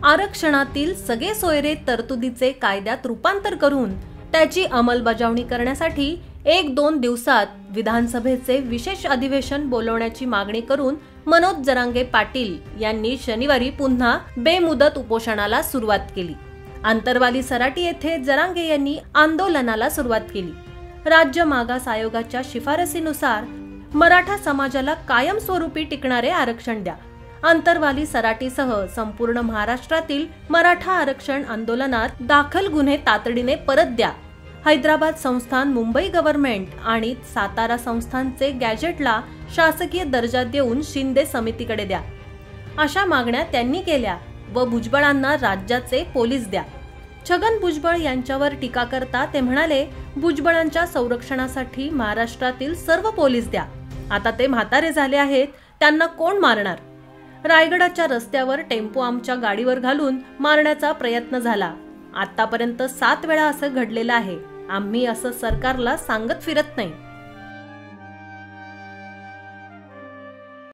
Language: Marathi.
आरक्षणातील सगळे सोयरे तरतुदीचे कायद्यात रूपांतर करून त्याची अंमलबजावणी करण्यासाठी 1-2 दिवसात विधानसभेचे विशेष अधिवेशन बोलवण्याची मागणी करून मनोज जरांगे पाटील यांनी शनिवारी पुन्हा बेमुदत उपोषणाला सुरुवात केली। अंतरवाली सराटी येथे जरांगे यांनी आंदोलनाला सुरुवात केली। राज्य मागास आयोगाच्या शिफारसीनुसार मराठा समाजाला कायमस्वरूपी टिकणारे आरक्षण द्या। अंतरवाली सराटीसह संपूर्ण महाराष्ट्रातील मराठा आरक्षण आंदोलनात दाखल गुन्हे तातडीने परत द्या। हैदराबाद संस्थान, मुंबई गव्हर्नमेंट आणि सातारा संस्थानचे गॅजेटला शासकीय दर्जा देऊन शिंदे समितीकडे द्या, अशा मागण्या त्यांनी केल्या व भुजबळांना राज्याचे पोलीस द्या। छगन भुजबळ यांच्यावर टीका करता ते म्हणाले, भुजबळांच्या संरक्षणासाठी महाराष्ट्रातील सर्व पोलीस द्या। आता ते म्हातारे झाले आहेत, त्यांना कोण मारणार? रायगडाच्या रस्त्यावर टेम्पो आमच्या गाडीवर घालून मारण्याचा प्रयत्न झाला। आतापर्यंत 7 वेळा असं घडलेलं आहे। आम्ही असं सरकारला सांगत फिरत नाही।